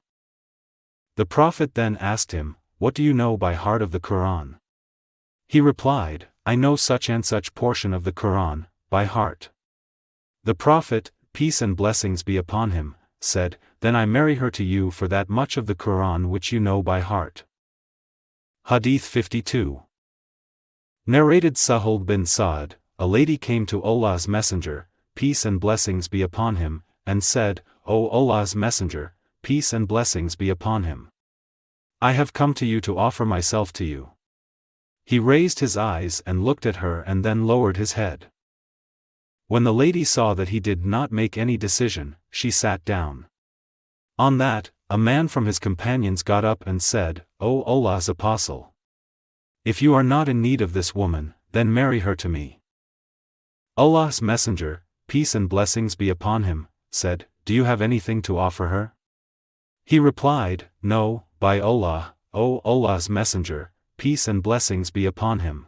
The Prophet then asked him, what do you know by heart of the Qur'an? He replied, I know such and such portion of the Qur'an, by heart. The Prophet, peace and blessings be upon him, said, then I marry her to you for that much of the Qur'an which you know by heart. Hadīth 52. Narrated Sahih bin Sa'd, a lady came to Allah's Messenger, peace and blessings be upon him, and said, O Allah's Messenger, peace and blessings be upon him. I have come to you to offer myself to you. He raised his eyes and looked at her and then lowered his head. When the lady saw that he did not make any decision, she sat down. On that, a man from his companions got up and said, O Allah's Apostle! If you are not in need of this woman, then marry her to me. Allah's Messenger, peace and blessings be upon him, said, do you have anything to offer her? He replied, no, by Allah, O Allah's Messenger, peace and blessings be upon him.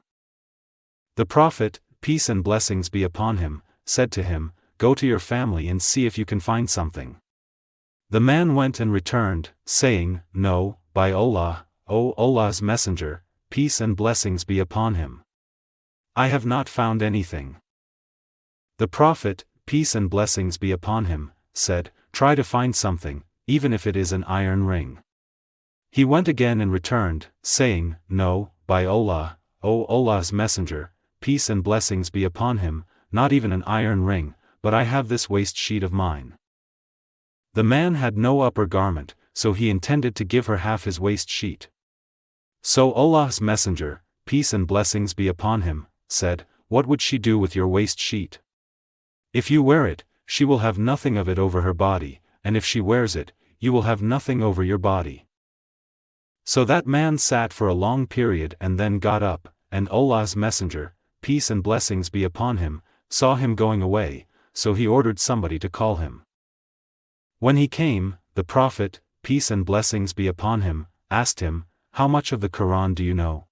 The Prophet, peace and blessings be upon him, said to him, go to your family and see if you can find something. The man went and returned, saying, no, by Allah, O Allah's Messenger, peace and blessings be upon him. I have not found anything. The Prophet, peace and blessings be upon him, said, try to find something, even if it is an iron ring. He went again and returned, saying, no, by Allah, O Allah's Messenger, peace and blessings be upon him, not even an iron ring, but I have this waist sheet of mine. The man had no upper garment, so he intended to give her half his waist sheet. So Allah's Messenger, peace and blessings be upon him, said, what would she do with your waist sheet? If you wear it, she will have nothing of it over her body, and if she wears it, you will have nothing over your body. So that man sat for a long period and then got up, and Allah's Messenger, peace and blessings be upon him, saw him going away, so he ordered somebody to call him. When he came, the Prophet, peace and blessings be upon him, asked him, how much of the Qur'an do you know?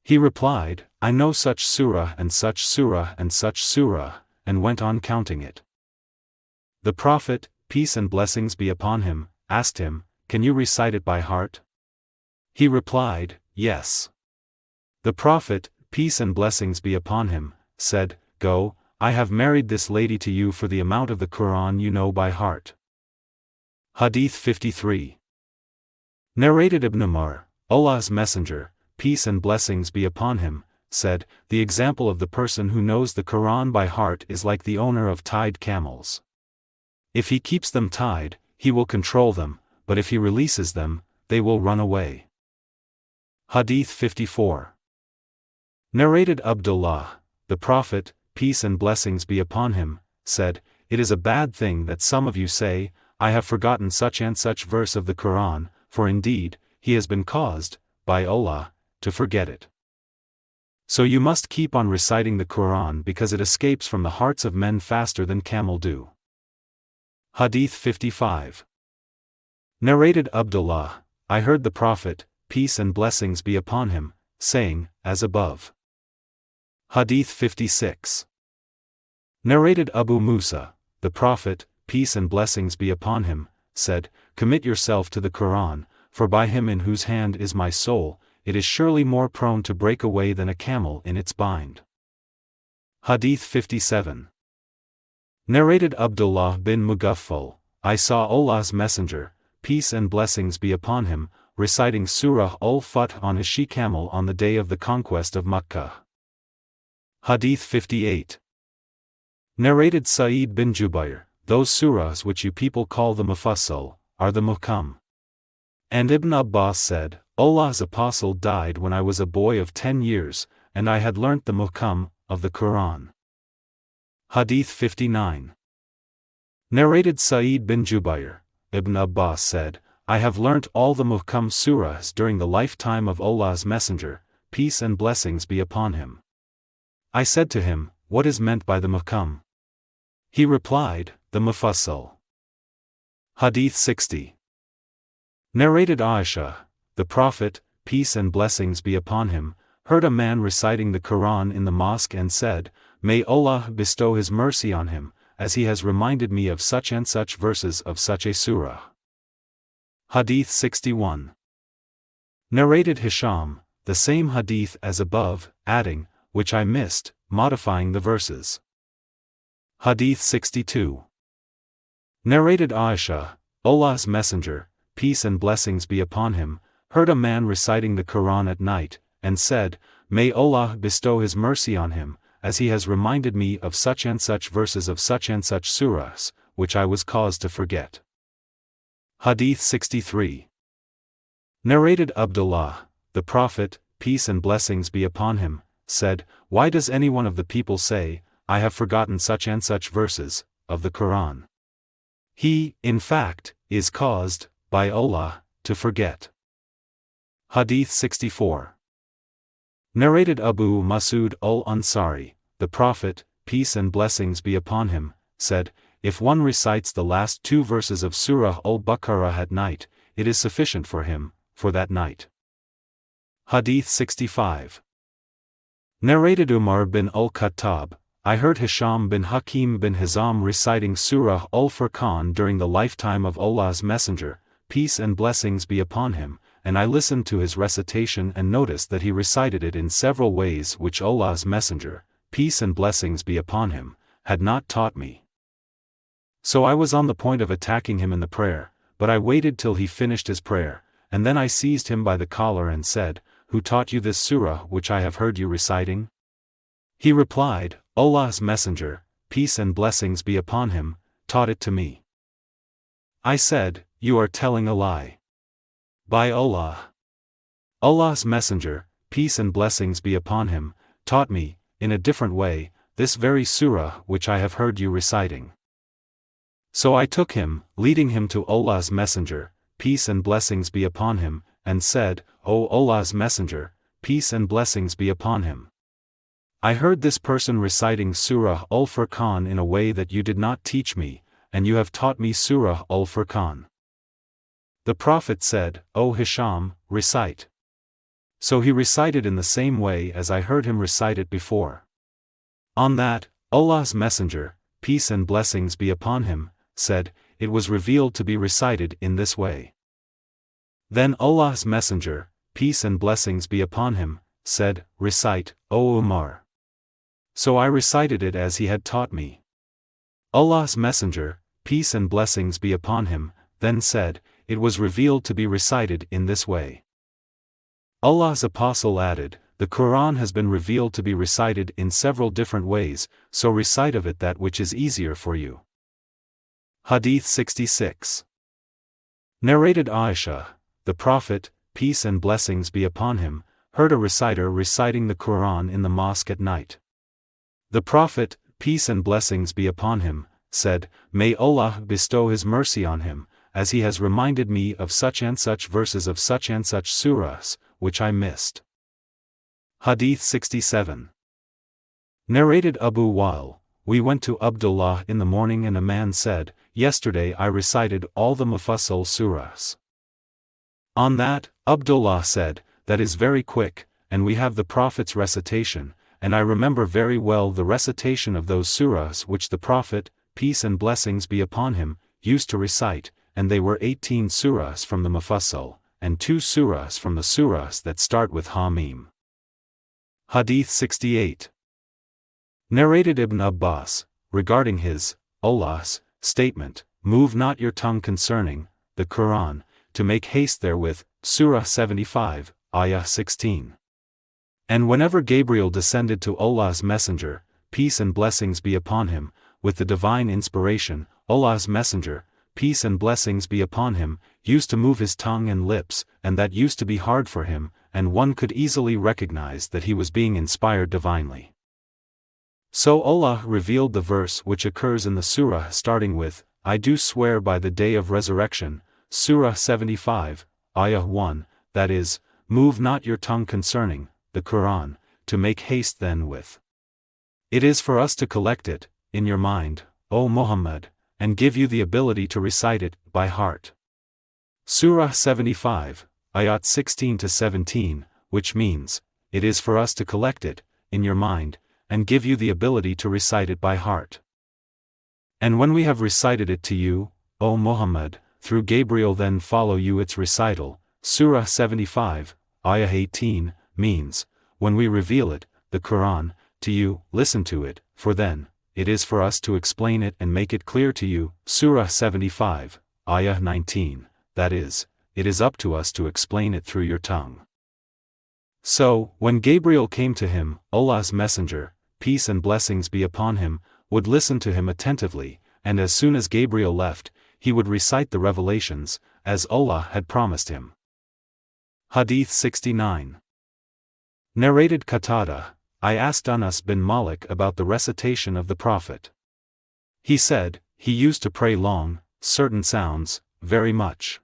He replied, I know such surah and such surah and such surah, and went on counting it. The Prophet, peace and blessings be upon him, asked him, can you recite it by heart? He replied, yes. The Prophet, peace and blessings be upon him, said, go, I have married this lady to you for the amount of the Qur'an you know by heart. Hadīth 53. Narrated Ibn Umar, Allah's Messenger, peace and blessings be upon him, said, the example of the person who knows the Qur'an by heart is like the owner of tied camels. If he keeps them tied, he will control them, but if he releases them, they will run away. Hadīth 54. Narrated Abdullāh, the Prophet, peace and blessings be upon him, said, it is a bad thing that some of you say, I have forgotten such and such verse of the Qur'an, for indeed, he has been caused, by Allah, to forget it. So you must keep on reciting the Qur'an because it escapes from the hearts of men faster than camel do. Hadīth 55. Narrated Abdullāh, I heard the Prophet, peace and blessings be upon him, saying, as above. Hadīth 56. Narrated Abu Musa, the Prophet, peace and blessings be upon him, said, commit yourself to the Qur'an, for by him in whose hand is my soul, it is surely more prone to break away than a camel in its bind. Hadīth 57. Narrated Abdullāh bin Mughaffal, I saw Allah's Messenger, peace and blessings be upon him, reciting Surah Al-Fath on his she-camel on the day of the conquest of Makkah. Hadīth 58. Narrated Sa'id bin Jubayr, those surahs which you people call the Mufassal, are the Muhkam. And Ibn Abbas said, Allah's Apostle died when I was a boy of 10 years, and I had learnt the Muhkam of the Qur'an. Hadīth 59. Narrated Sa'id bin Jubayr, Ibn Abbas said, I have learnt all the muhkam surahs during the lifetime of Allah's Messenger, peace and blessings be upon him. I said to him, what is meant by the muhkam? He replied, the mufassal. Hadith 60. Narrated Aisha, the Prophet, peace and blessings be upon him, heard a man reciting the Qur'an in the mosque and said, May Allah bestow His mercy on him, as he has reminded me of such and such verses of such a surah. Hadith 61. Narrated Hisham, the same hadith as above, adding, which I missed, modifying the verses. Hadith 62. Narrated Aisha, Allah's Messenger, peace and blessings be upon him, heard a man reciting the Qur'an at night, and said, May Allah bestow His mercy on him, as he has reminded me of such and such verses of such and such surahs, which I was caused to forget. Hadith 63. Narrated Abdullāh, the Prophet, peace and blessings be upon him, said, Why does any one of the people say, I have forgotten such and such verses, of the Qur'an? He, in fact, is caused, by Allah, to forget. Hadith 64. Narrated Abu Mas'ud al-Ansari, the Prophet, peace and blessings be upon him, said, If one recites the last two verses of Surah Al-Baqarah at night, it is sufficient for him, for that night. Hadith 65. Narrated Umar bin al-Khattab, I heard Hisham bin Hakim bin Hizam reciting Surah Al-Furqan during the lifetime of Allah's Messenger, peace and blessings be upon him, and I listened to his recitation and noticed that he recited it in several ways which Allah's Messenger, peace and blessings be upon him, had not taught me. So I was on the point of attacking him in the prayer, but I waited till he finished his prayer, and then I seized him by the collar and said, Who taught you this surah which I have heard you reciting? He replied, Allah's Messenger, peace and blessings be upon him, taught it to me. I said, You are telling a lie. By Allah. Allah's Messenger, peace and blessings be upon him, taught me, in a different way, this very surah which I have heard you reciting. So I took him, leading him to Allah's Messenger, peace and blessings be upon him, and said, O Allah's Messenger, peace and blessings be upon him. I heard this person reciting Surah Al-Furqan in a way that you did not teach me, and you have taught me Surah Al-Furqan. The Prophet said, O Hisham, recite. So he recited in the same way as I heard him recite it before. On that, Allah's Messenger, peace and blessings be upon him, said, It was revealed to be recited in this way. Then Allah's Messenger, peace and blessings be upon him, said, Recite, O Umar. So I recited it as he had taught me. Allah's Messenger, peace and blessings be upon him, then said, It was revealed to be recited in this way. Allah's Apostle added, The Qur'an has been revealed to be recited in several different ways, so recite of it that which is easier for you. Hadith 66. Narrated Aisha, the Prophet, peace and blessings be upon him, heard a reciter reciting the Qur'an in the mosque at night. The Prophet, peace and blessings be upon him, said, May Allah bestow His mercy on him, as he has reminded me of such and such verses of such and such surahs, which I missed. Hadith 67. Narrated Abu Wa'il, we went to Abdullāh in the morning and a man said, Yesterday I recited all the mufassal surahs. On that, Abdullāh said, That is very quick, and we have the Prophet's recitation, and I remember very well the recitation of those surahs which the Prophet, peace and blessings be upon him, used to recite, and they were 18 surahs from the mufassal, and 2 surahs from the surahs that start with Hamim. Hadith 68. Narrated Ibn Abbas, regarding his, Allah's, statement, Move not your tongue concerning, the Qur'an, to make haste therewith, Surah 75, Ayah 16. And whenever Gabriel descended to Allah's Messenger, peace and blessings be upon him, with the divine inspiration, Allah's Messenger, peace and blessings be upon him, used to move his tongue and lips, and that used to be hard for him, and one could easily recognize that he was being inspired divinely. So Allah revealed the verse which occurs in the surah starting with, I do swear by the day of resurrection, Surah 75, Ayah 1, that is, move not your tongue concerning the Qur'an, to make haste then with. It is for us to collect it, in your mind, O Muhammad, and give you the ability to recite it, by heart. Surah 75, Ayat 16-17, which means, it is for us to collect it, in your mind, and give you the ability to recite it by heart. And when we have recited it to you, O Muhammad, through Gabriel then follow you its recital, Surah 75, Ayah 18, means, when we reveal it, the Qur'an, to you, listen to it, for then, it is for us to explain it and make it clear to you, Surah 75, Ayah 19, that is, it is up to us to explain it through your tongue. So, when Gabriel came to him, Allah's messenger, peace and blessings be upon him, would listen to him attentively, and as soon as Gabriel left, he would recite the revelations, as Allah had promised him. Hadith 69. Narrated Qatada, I asked Anas bin Malik about the recitation of the Prophet. He said, he used to pray long, certain sounds, very much.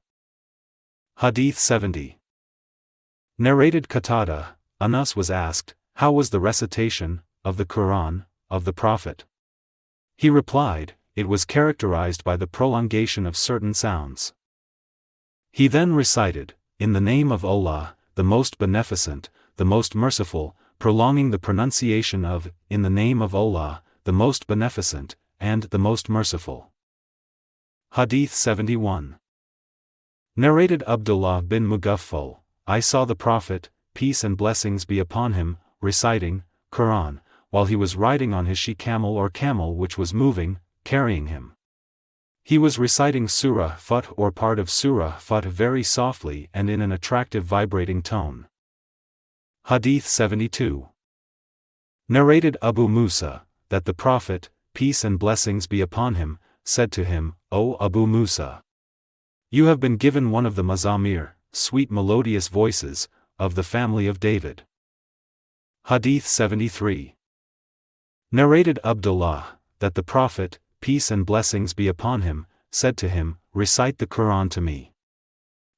Hadith 70. Narrated Qatada, Anas was asked, how was the recitation of the Qur'an of the Prophet? He replied, it was characterized by the prolongation of certain sounds. He then recited, in the name of Allah, the most beneficent, the most merciful, prolonging the pronunciation of, in the name of Allah, the most beneficent, and the most merciful. Hadith 71. Narrated Abdullāh bin Mughaffal, I saw the Prophet, peace and blessings be upon him, reciting Qur'an, while he was riding on his she-camel or camel which was moving, carrying him. He was reciting Surah Al-Fath or part of Surah Al-Fath very softly and in an attractive vibrating tone. Hadith 72. Narrated Abu Musa, that the Prophet, peace and blessings be upon him, said to him, O Abu Musa, you have been given one of the mazamir, sweet melodious voices, of the family of David. Hadith 73. Narrated Abdullāh, that the Prophet, peace and blessings be upon him, said to him, recite the Qur'an to me.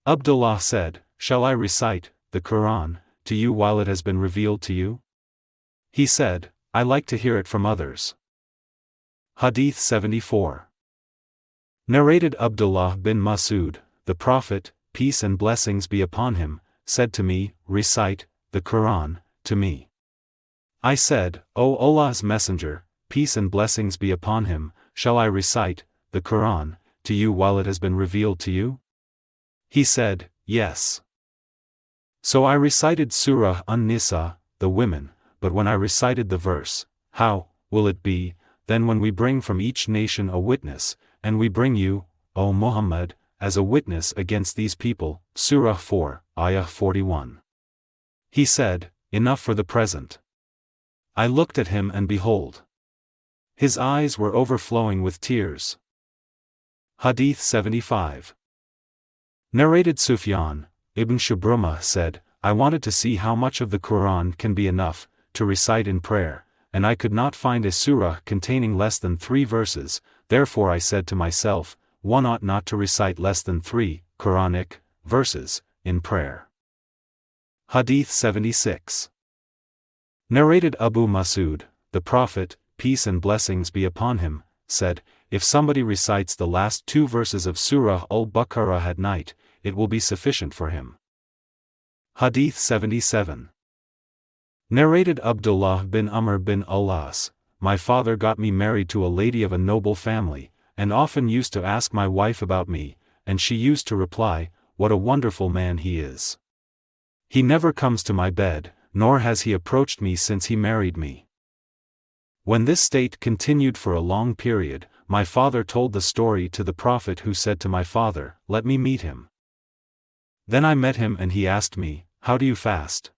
Abdullāh said, shall I recite the Qur'an to you while it has been revealed to you? He said, I like to hear it from others. Hadith 74. Narrated Abdullāh bin Mas'ud, the Prophet, peace and blessings be upon him, said to me, recite the Qur'an to me. I said, O Allah's Messenger, peace and blessings be upon him, shall I recite the Qur'an to you while it has been revealed to you? He said, yes. So I recited Surah An-Nisa, the women, but when I recited the verse, how will it be, then when we bring from each nation a witness, and we bring you, O Muhammad, as a witness against these people, Surah 4, Ayah 41. He said, enough for the present. I looked at him and behold, his eyes were overflowing with tears. Hadith 75. Narrated Sufyan ibn Shubrumah said, I wanted to see how much of the Qur'an can be enough to recite in prayer, and I could not find a surah containing less than 3 verses, therefore I said to myself, one ought not to recite less than 3 Quranic verses in prayer. Hadith 76. Narrated Abu Mas'ud, the Prophet, peace and blessings be upon him, said, if somebody recites the last 2 verses of Surah Al-Baqarah at night, it will be sufficient for him. Hadith 77. Narrated Abdullāh bin Amr bin al-As, my father got me married to a lady of a noble family, and often used to ask my wife about me, and she used to reply, what a wonderful man he is. He never comes to my bed, nor has he approached me since he married me. When this state continued for a long period, my father told the story to the Prophet, who said to my father, let me meet him. Then I met him and he asked me, how do you fast?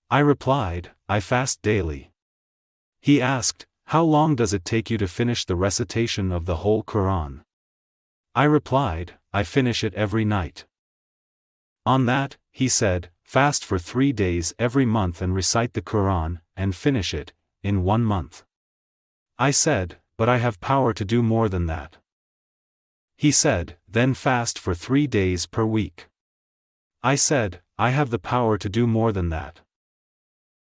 I replied, I fast daily. He asked, how long does it take you to finish the recitation of the whole Qur'an? I replied, I finish it every night. On that, he said, fast for 3 days every month and recite the Qur'an, and finish it in 1 month. I said, but I have power to do more than that. He said, then fast for 3 days per week. I said, I have the power to do more than that.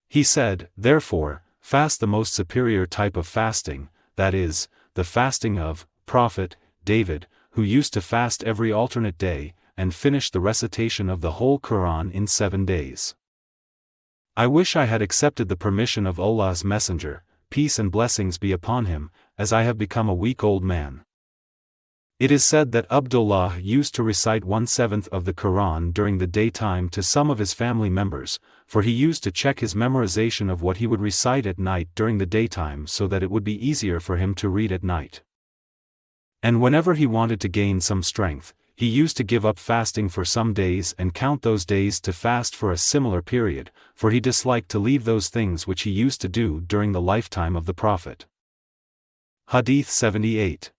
He said, therefore, fast the most superior type of fasting, that is, the fasting of Prophet David, who used to fast every alternate day, and finish the recitation of the whole Qur'an in 7 days. I wish I had accepted the permission of Allah's Messenger, peace and blessings be upon him, as I have become a weak old man. It is said that Abdullāh used to recite 1/7 of the Qur'an during the daytime to some of his family members, for he used to check his memorization of what he would recite at night during the daytime so that it would be easier for him to read at night. And whenever he wanted to gain some strength, he used to give up fasting for some days and count those days to fast for a similar period, for he disliked to leave those things which he used to do during the lifetime of the Prophet. Hadīth 78.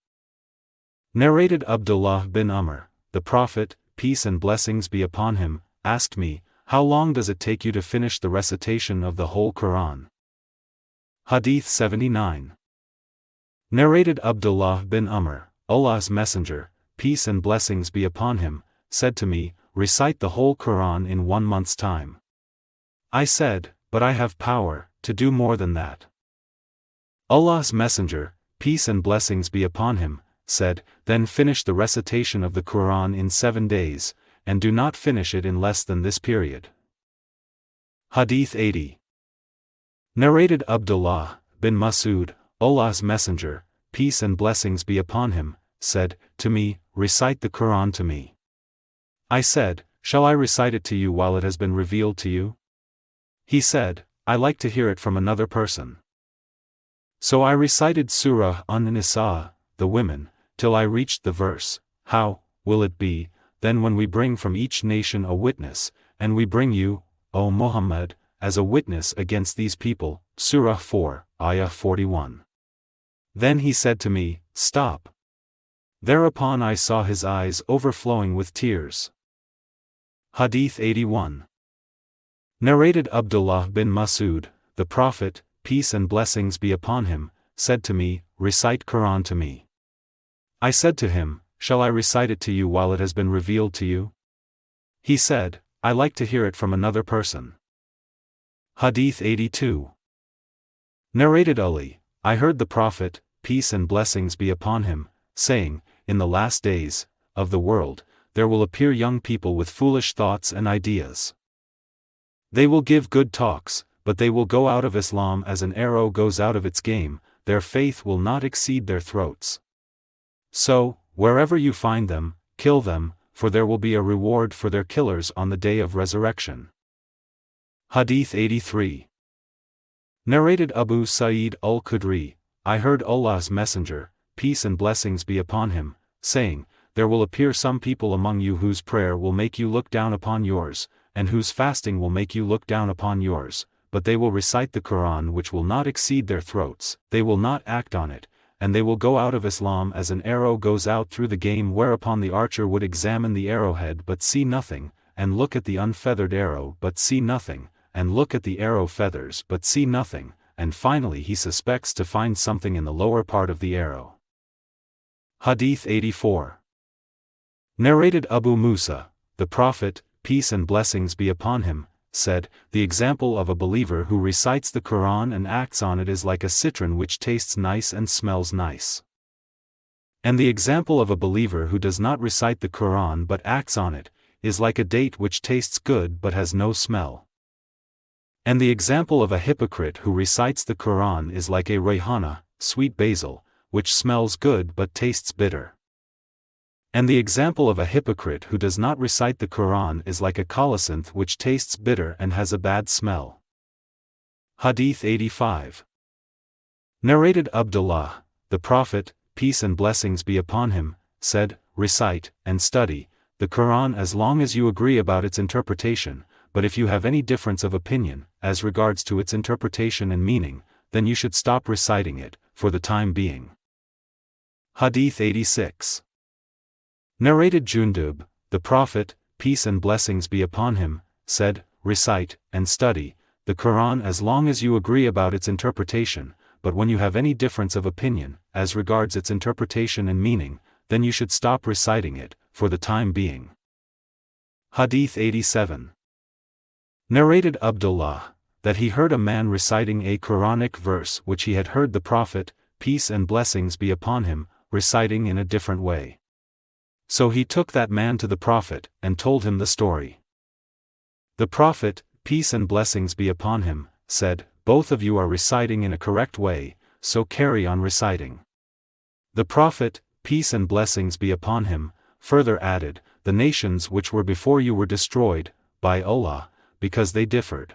Narrated Abdullāh bin Amr, the Prophet, peace and blessings be upon him, asked me, how long does it take you to finish the recitation of the whole Qur'an? Hadīth 79. Narrated Abdullāh bin Amr, Allah's Messenger, peace and blessings be upon him, said to me, recite the whole Qur'an in 1 month's time. I said, but I have power to do more than that. Allah's Messenger, peace and blessings be upon him, said, then finish the recitation of the Qur'an in 7 days, and do not finish it in less than this period. Hadīth 80. Narrated Abdullāh bin Mas'ud, Allah's Messenger, peace and blessings be upon him, said to me, recite the Qur'an to me. I said, shall I recite it to you while it has been revealed to you? He said, I like to hear it from another person. So I recited Surah An-Nisa, the women, till I reached the verse, how will it be, then when we bring from each nation a witness, and we bring you, O Muhammad, as a witness against these people, Surah 4, Ayah 41. Then he said to me, stop. Thereupon I saw his eyes overflowing with tears. Hadīth 81. Narrated Abdullāh bin Mas'ud, the Prophet, peace and blessings be upon him, said to me, recite Qur'an to me. I said to him, shall I recite it to you while it has been revealed to you? He said, I like to hear it from another person. Hadīth 82. Narrated Ali, I heard the Prophet, peace and blessings be upon him, saying, in the last days of the world, there will appear young people with foolish thoughts and ideas. They will give good talks, but they will go out of Islam as an arrow goes out of its game, their faith will not exceed their throats. So, wherever you find them, kill them, for there will be a reward for their killers on the day of resurrection. Hadīth 83. Narrated Abu Sa'id al-Khudri, I heard Allah's Messenger, peace and blessings be upon him, saying, there will appear some people among you whose prayer will make you look down upon yours, and whose fasting will make you look down upon yours, but they will recite the Qur'an which will not exceed their throats, they will not act on it, and they will go out of Islam as an arrow goes out through the game, whereupon the archer would examine the arrowhead but see nothing, and look at the unfeathered arrow but see nothing, and look at the arrow feathers but see nothing, and finally he suspects to find something in the lower part of the arrow. Hadīth 84. Narrated Abu Musa, the Prophet, peace and blessings be upon him, said, the example of a believer who recites the Qur'an and acts on it is like a citron which tastes nice and smells nice. And the example of a believer who does not recite the Qur'an but acts on it, is like a date which tastes good but has no smell. And the example of a hypocrite who recites the Qur'an is like a rayhana, sweet basil, which smells good but tastes bitter. And the example of a hypocrite who does not recite the Qur'an is like a colocynth which tastes bitter and has a bad smell. Hadīth 85. Narrated Abdullāh, the Prophet, peace and blessings be upon him, said, recite, and study, the Qur'an as long as you agree about its interpretation, but if you have any difference of opinion, as regards to its interpretation and meaning, then you should stop reciting it, for the time being. Hadīth 86. Narrated Jundub, the Prophet, peace and blessings be upon him, said, recite, and study, the Qur'an as long as you agree about its interpretation, but when you have any difference of opinion, as regards its interpretation and meaning, then you should stop reciting it, for the time being. Hadith 87. Narrated Abdullāh, that he heard a man reciting a Quranic verse which he had heard the Prophet, peace and blessings be upon him, reciting in a different way. So he took that man to the Prophet, and told him the story. The Prophet, peace and blessings be upon him, said, "Both of you are reciting in a correct way, so carry on reciting." The Prophet, peace and blessings be upon him, further added, "The nations which were before you were destroyed, by Allah, because they differed.